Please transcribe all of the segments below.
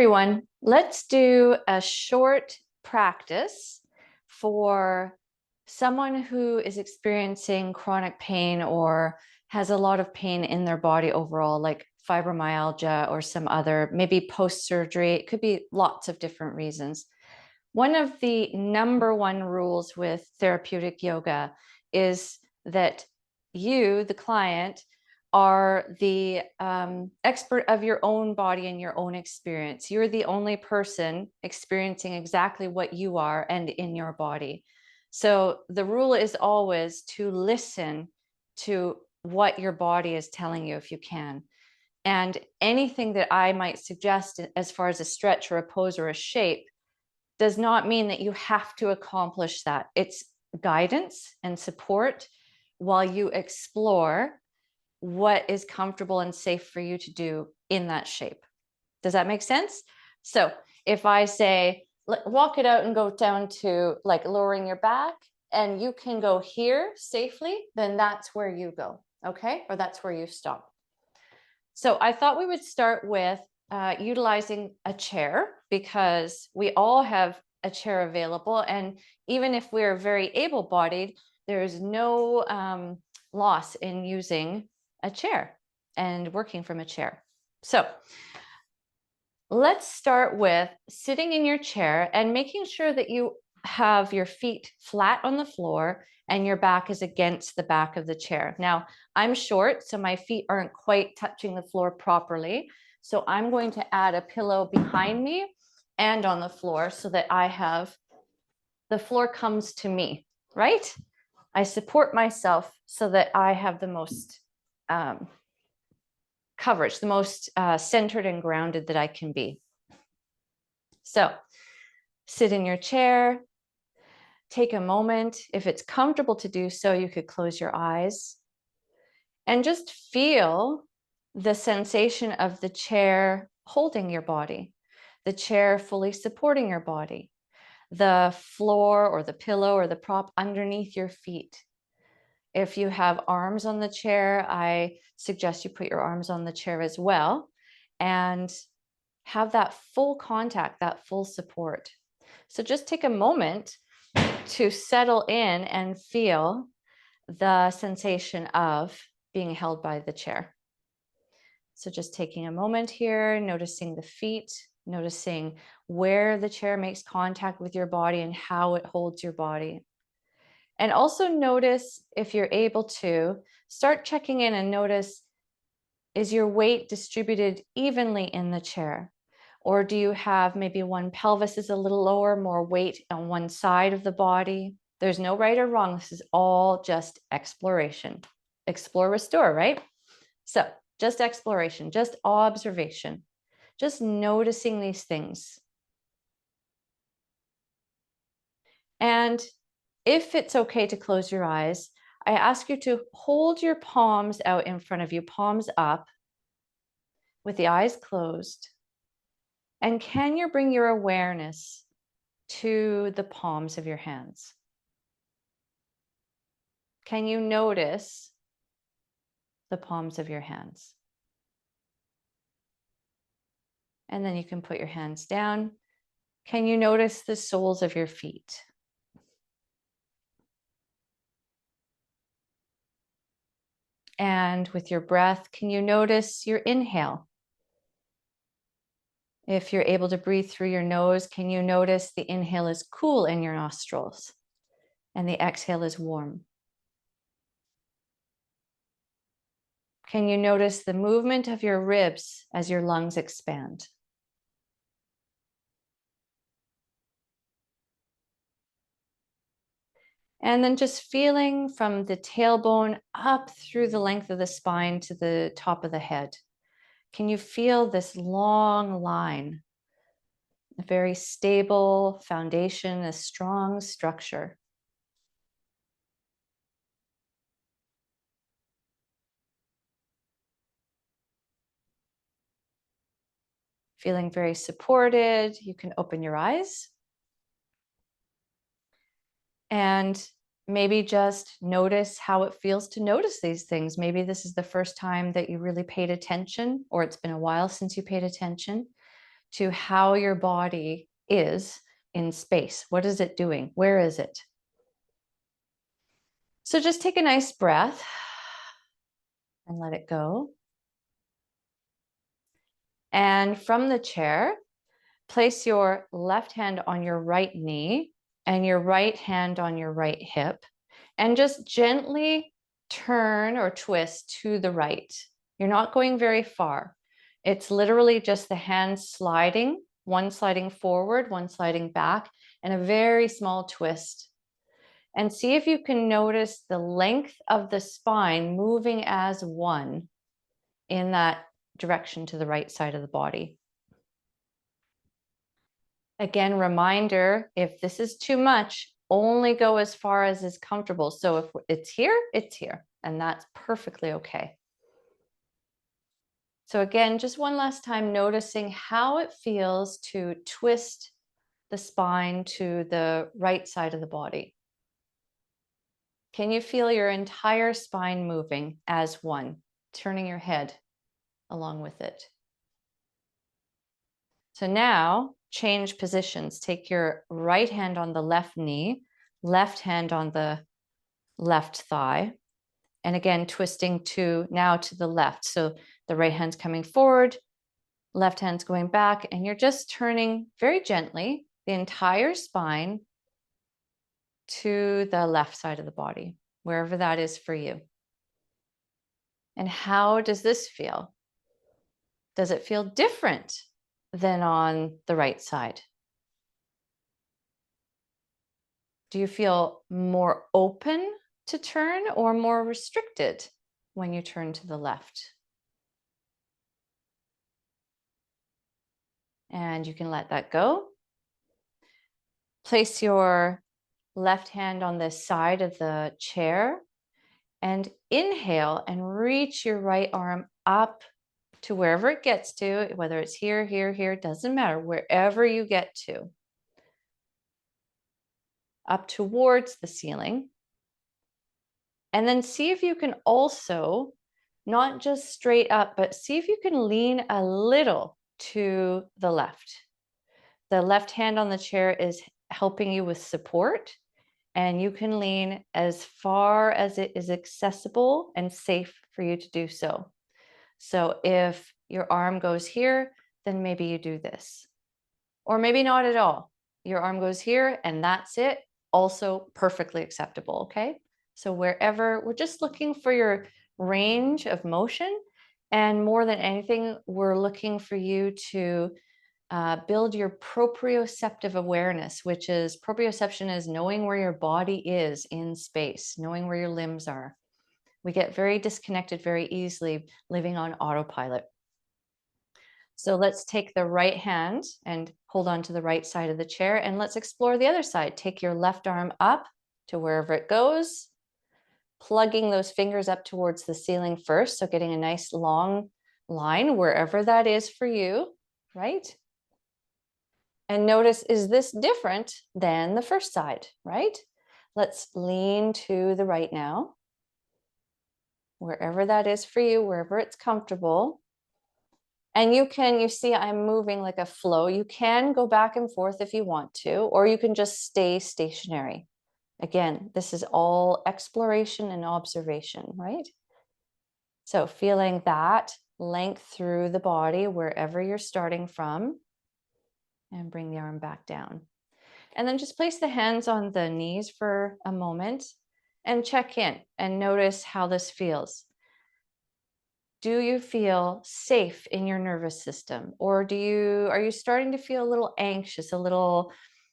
everyone, let's do a short practice for someone who is experiencing chronic pain or has a lot of pain in their body overall, like fibromyalgia or some other, maybe post-surgery. It could be lots of different reasons. One of the number one rules with therapeutic yoga is that you, the client, are the expert of your own body and your own experience. You're the only person experiencing exactly what you are and in your body. So the rule is always to listen to what your body is telling you if you can. And anything that I might suggest as far as a stretch or a pose or a shape does not mean that you have to accomplish that. It's guidance and support while you explore what is comfortable and safe for you to do in that shape. Does that make sense? So if I say, walk it out and go down to like lowering your back, and you can go here safely, then that's where you go, okay? Or that's where you stop. So I thought we would start with utilizing a chair, because we all have a chair available. And even if we're very able-bodied, there's no loss in using a chair and working from a chair. So let's start with sitting in your chair and making sure that you have your feet flat on the floor and your back is against the back of the chair. Now, I'm short, so my feet aren't quite touching the floor properly. So I'm going to add a pillow behind me and on the floor so that the floor comes to me, right? I support myself so that I have the most coverage, the most centered and grounded that I can be. So sit in your chair, take a moment. If it's comfortable to do so, you could close your eyes and just feel the sensation of the chair holding your body, the chair fully supporting your body, the floor or the pillow or the prop underneath your feet. If you have arms on the chair, I suggest you put your arms on the chair as well and have that full contact, that full support. So just take a moment to settle in and feel the sensation of being held by the chair. So just taking a moment here, noticing the feet, noticing where the chair makes contact with your body and how it holds your body. And also notice, if you're able to, start checking in and notice, is your weight distributed evenly in the chair? Or do you have maybe one pelvis is a little lower, more weight on one side of the body? There's no right or wrong. This is all just exploration. Explore, restore, right? So just exploration, just observation, just noticing these things. And if it's okay to close your eyes, I ask you to hold your palms out in front of you, palms up, with the eyes closed. And can you bring your awareness to the palms of your hands? Can you notice the palms of your hands? And then you can put your hands down. Can you notice the soles of your feet? And with your breath, can you notice your inhale? If you're able to breathe through your nose, can you notice the inhale is cool in your nostrils and the exhale is warm? Can you notice the movement of your ribs as your lungs expand? And then just feeling from the tailbone up through the length of the spine to the top of the head. Can you feel this long line? A very stable foundation, a strong structure. Feeling very supported, you can open your eyes. And maybe just notice how it feels to notice these things. Maybe this is the first time that you really paid attention, or it's been a while since you paid attention. to how your body is in space. What is it doing? Where is it? So just take a nice breath and let it go. And from the chair, place your left hand on your right knee and your right hand on your right hip, and just gently turn or twist to the right. You're not going very far. It's literally just the hands sliding, one sliding forward, one sliding back, and a very small twist. And see if you can notice the length of the spine moving as one in that direction to the right side of the body. Again, reminder, if this is too much, only go as far as is comfortable. So if it's here, and that's perfectly okay. So again, just one last time, noticing how it feels to twist the spine to the right side of the body. Can you feel your entire spine moving as one, turning your head along with it? So now change positions. Take your right hand on the left knee, left hand on the left thigh, and again, twisting now to the left. So the right hand's coming forward, left hand's going back, and you're just turning very gently the entire spine to the left side of the body, wherever that is for you. And how does this feel? Does it feel different than on the right side? Do you feel more open to turn or more restricted when you turn to the left? And you can let that go. Place your left hand on the side of the chair and inhale and reach your right arm up to wherever it gets to, whether it's here, here, here, doesn't matter, wherever you get to, up towards the ceiling. And then see if you can also, not just straight up, but see if you can lean a little to the left. The left hand on the chair is helping you with support, and you can lean as far as it is accessible and safe for you to do so. So if your arm goes here, then maybe you do this. Or maybe not at all. Your arm goes here and that's it. Also perfectly acceptable, okay? So wherever, we're just looking for your range of motion. And more than anything, we're looking for you to build your proprioceptive awareness, which is, proprioception is knowing where your body is in space, knowing where your limbs are. We get very disconnected very easily living on autopilot. So let's take the right hand and hold on to the right side of the chair, and let's explore the other side. Take your left arm up to wherever it goes, plugging those fingers up towards the ceiling first. So getting a nice long line wherever that is for you, right? And notice, is this different than the first side, right? Let's lean to the right now, wherever that is for you, wherever it's comfortable. And you see I'm moving like a flow. You can go back and forth if you want to, or you can just stay stationary. Again, this is all exploration and observation, right? So feeling that length through the body, wherever you're starting from, and bring the arm back down. And then just place the hands on the knees for a moment and check in and notice how this feels. Do you feel safe in your nervous system? Or are you starting to feel a little anxious, a little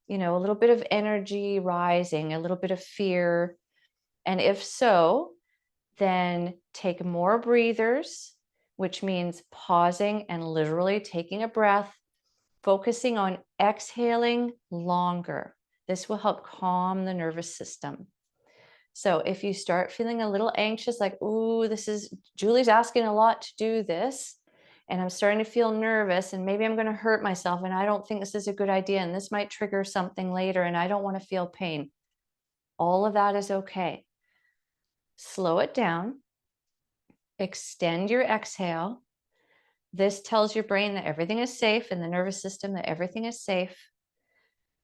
bit of energy rising, a little bit of fear? And if so, then take more breathers, which means pausing and literally taking a breath, focusing on exhaling longer. This will help calm the nervous system. So if you start feeling a little anxious, like, ooh, Julie's asking a lot to do this, and I'm starting to feel nervous, and maybe I'm going to hurt myself, and I don't think this is a good idea, and this might trigger something later, and I don't want to feel pain. All of that is okay. Slow it down, extend your exhale, This tells your brain that everything is safe, and the nervous system that everything is safe.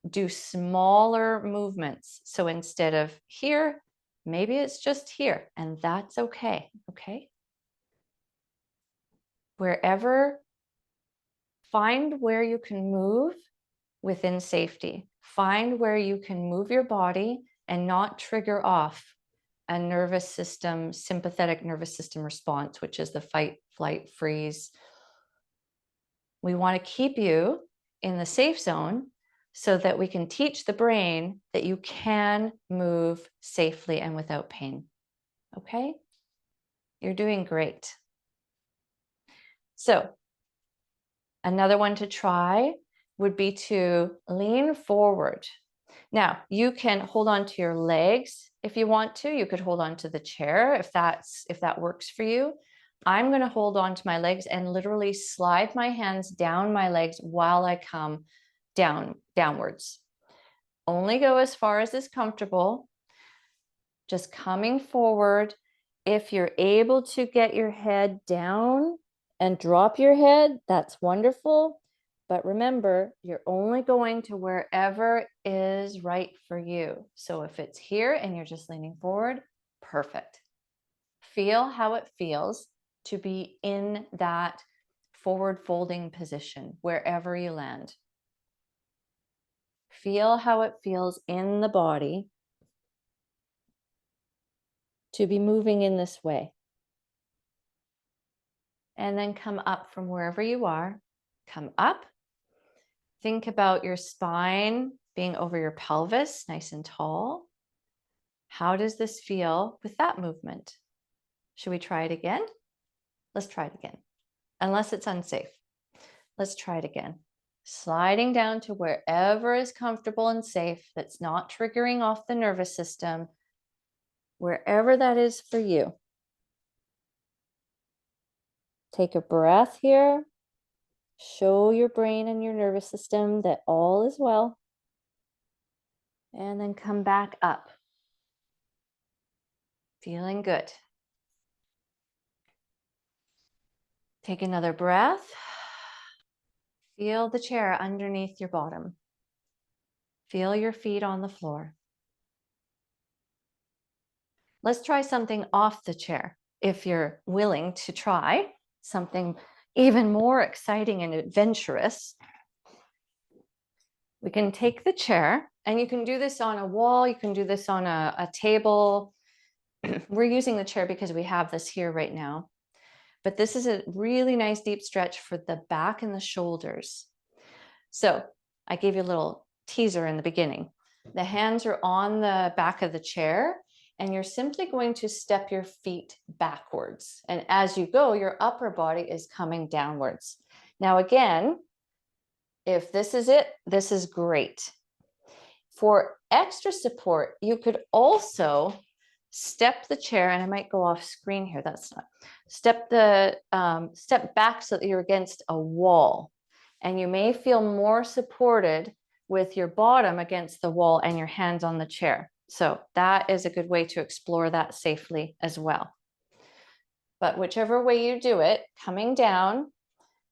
Do smaller movements. So instead of here, maybe it's just here, and that's okay. Okay. Wherever, find where you can move within safety. Find where you can move your body and not trigger off a nervous system, sympathetic nervous system response, which is the fight, flight, freeze. We want to keep you in the safe zone so that we can teach the brain that you can move safely and without pain. Okay? You're doing great. So, another one to try would be to lean forward. Now, you can hold on to your legs if you want to. You could hold on to the chair if that works for you. I'm going to hold on to my legs and literally slide my hands down my legs while I come downwards. Only go as far as is comfortable. Just coming forward. If you're able to get your head down and drop your head, that's wonderful. But remember, you're only going to wherever is right for you. So if it's here and you're just leaning forward, perfect. Feel how it feels to be in that forward folding position, wherever you land. Feel how it feels in the body to be moving in this way. And then come up from wherever you are. Come up. Think about your spine being over your pelvis, nice and tall. How does this feel with that movement? Should we try it again? Let's try it again. Unless it's unsafe. Let's try it again. Sliding down to wherever is comfortable and safe, that's not triggering off the nervous system, wherever that is for you. Take a breath here. Show your brain and your nervous system that all is well. And then come back up. Feeling good. Take another breath. Feel the chair underneath your bottom. Feel your feet on the floor. Let's try something off the chair. If you're willing to try something even more exciting and adventurous, we can take the chair, and you can do this on a wall. You can do this on a table. We're using the chair because we have this here right now. But this is a really nice deep stretch for the back and the shoulders. So I gave you a little teaser in the beginning. The hands are on the back of the chair, and you're simply going to step your feet backwards. And as you go, your upper body is coming downwards. Now, again, if this is it, this is great. For extra support, you could also step the chair, and I might go off screen here. That's not, step back so that you're against a wall. And you may feel more supported with your bottom against the wall and your hands on the chair. So that is a good way to explore that safely as well. But whichever way you do it, coming down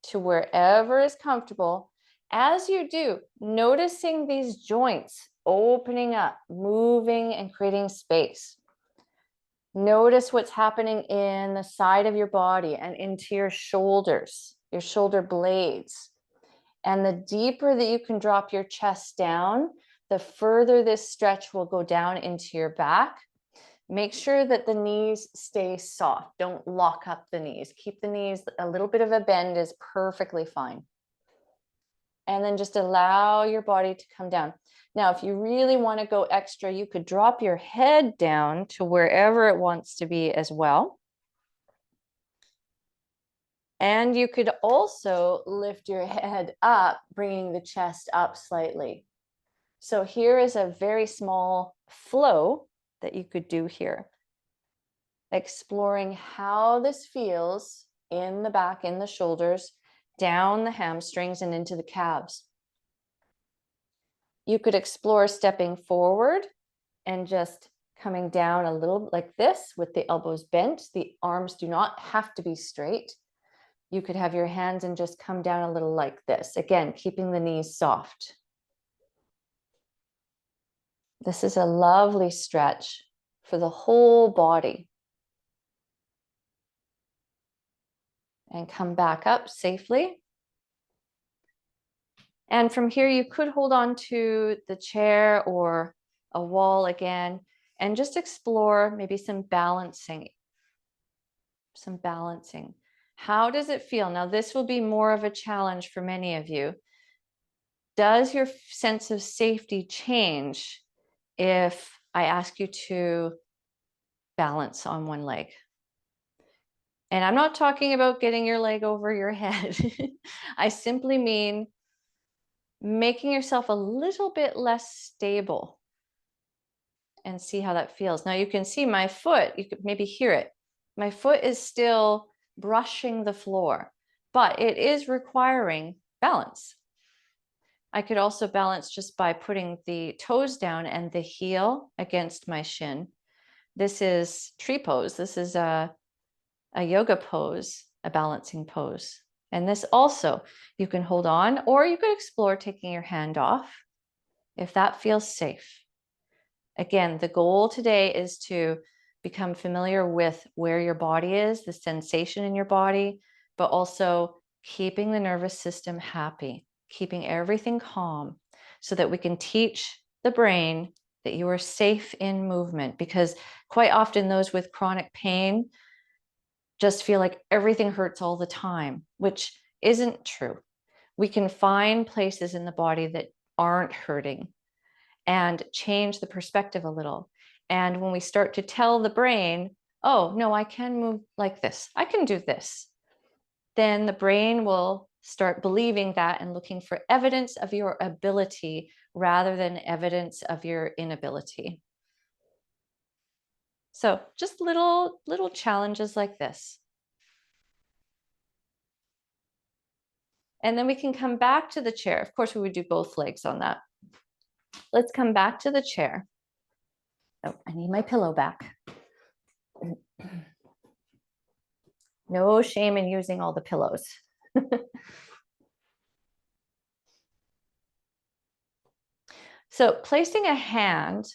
to wherever is comfortable, as you do, noticing these joints opening up, moving and creating space. Notice what's happening in the side of your body and into your shoulders, your shoulder blades. And the deeper that you can drop your chest down, the further this stretch will go down into your back. Make sure that the knees stay soft. Don't lock up the knees. Keep the knees, a little bit of a bend is perfectly fine. And then just allow your body to come down. Now, if you really want to go extra, you could drop your head down to wherever it wants to be as well. And you could also lift your head up, bringing the chest up slightly. So here is a very small flow that you could do here. Exploring how this feels in the back, in the shoulders, down the hamstrings and into the calves. You could explore stepping forward and just coming down a little like this with the elbows bent. The arms do not have to be straight. You could have your hands and just come down a little like this. Again, keeping the knees soft. This is a lovely stretch for the whole body. And come back up safely. And from here, you could hold on to the chair or a wall again, and just explore maybe some balancing. How does it feel? Now, this will be more of a challenge for many of you. Does your sense of safety change if I ask you to balance on one leg? And I'm not talking about getting your leg over your head. I simply mean making yourself a little bit less stable, and see how that feels. Now you can see my foot, you could maybe hear it. My foot is still brushing the floor, but it is requiring balance. I could also balance just by putting the toes down and the heel against my shin. This is tree pose. This is a yoga pose, a balancing pose. And this also, you can hold on, or you could explore taking your hand off if that feels safe. Again, the goal today is to become familiar with where your body is, the sensation in your body, but also keeping the nervous system happy, keeping everything calm, so that we can teach the brain that you are safe in movement. Because quite often those with chronic pain just feel like everything hurts all the time, which isn't true. We can find places in the body that aren't hurting and change the perspective a little. And when we start to tell the brain, oh, no, I can move like this, I can do this, then the brain will start believing that and looking for evidence of your ability rather than evidence of your inability. So just little challenges like this. And then we can come back to the chair. Of course, we would do both legs on that. Let's come back to the chair. Oh, I need my pillow back. No shame in using all the pillows. So placing a hand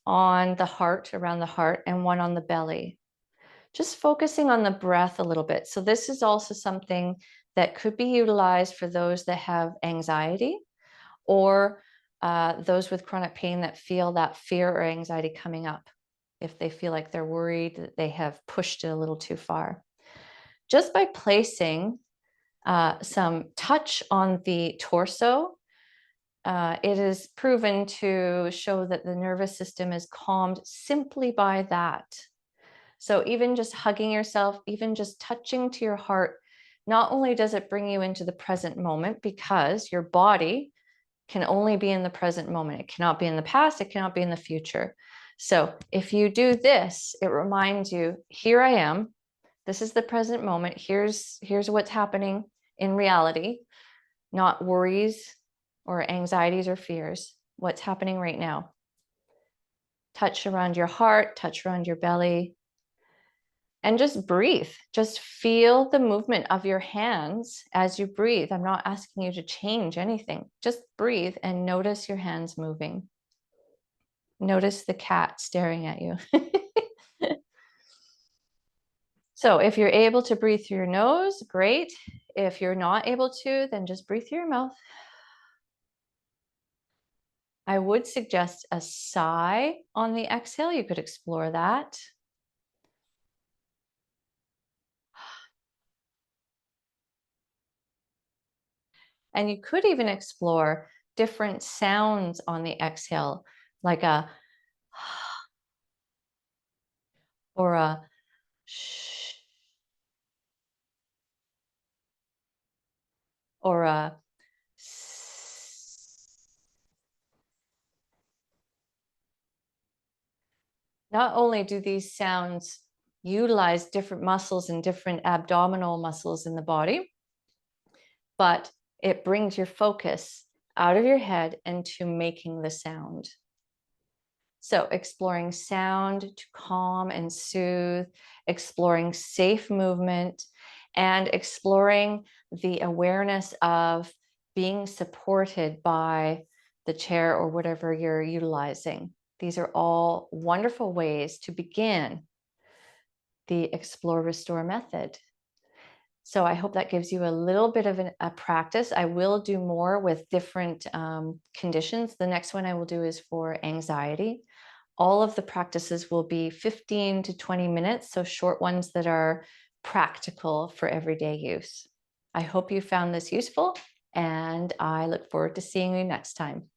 on the heart, around the heart, and one on the belly, just focusing on the breath a little bit. So this is also something that could be utilized for those that have anxiety, or those with chronic pain that feel that fear or anxiety coming up, if they feel like they're worried that they have pushed it a little too far. Just by placing some touch on the torso, it is proven to show that the nervous system is calmed simply by that. So even just hugging yourself, even just touching to your heart, not only does it bring you into the present moment, because your body can only be in the present moment. It cannot be in the past. It cannot be in the future. So if you do this, it reminds you, here I am. This is the present moment. Here's what's happening in reality, not worries or anxieties or fears. What's happening right now? Touch around your heart, touch around your belly, and just breathe. Just feel the movement of your hands as you breathe. I'm not asking you to change anything. Just breathe and notice your hands moving. Notice the cat staring at you. So if you're able to breathe through your nose, great. If you're not able to, then just breathe through your mouth. I would suggest a sigh on the exhale. You could explore that. And you could even explore different sounds on the exhale, like a or a shh, or a s. Not only do these sounds utilize different muscles and different abdominal muscles in the body, but it brings your focus out of your head into making the sound. So exploring sound to calm and soothe, exploring safe movement, and exploring the awareness of being supported by the chair or whatever you're utilizing. These are all wonderful ways to begin the Explore Restore method. So I hope that gives you a little bit of a practice. I will do more with different conditions. The next one I will do is for anxiety. All of the practices will be 15 to 20 minutes, so short ones that are practical for everyday use. I hope you found this useful, and I look forward to seeing you next time.